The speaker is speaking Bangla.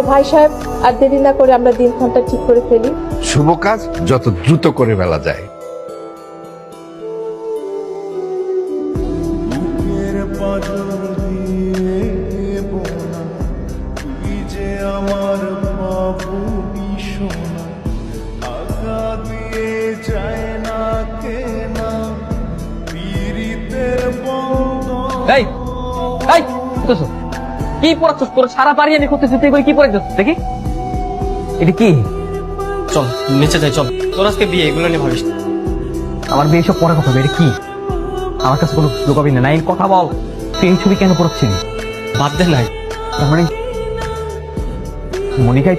ভাই সাহেব, আর দেরি না করে আমরা দিনক্ষণটা ঠিক করে ফেলি। শুভ কাজ যত দ্রুত করে ফেলা যায়। এই এই করতেছো? কি পড়াচ্ছিস? তোর সারা বাড়ি আমি করতেছি, তুই কই কি পড়াচ্ছিস দেখি? এটা কি? চল নিচে যাই, চল। তোর আজকে বিয়ে, এগুলো নিয়ে ভাবিস না। আমার বিয়ে সব পরে কথা হবে। এটা কি? আমার কাছে কোনো লুকাবি না, নাই কথা বল। তুই এই ছবি কেন পড়াচ্ছিলি? বাদ দে নাই। তার মানে মনিকা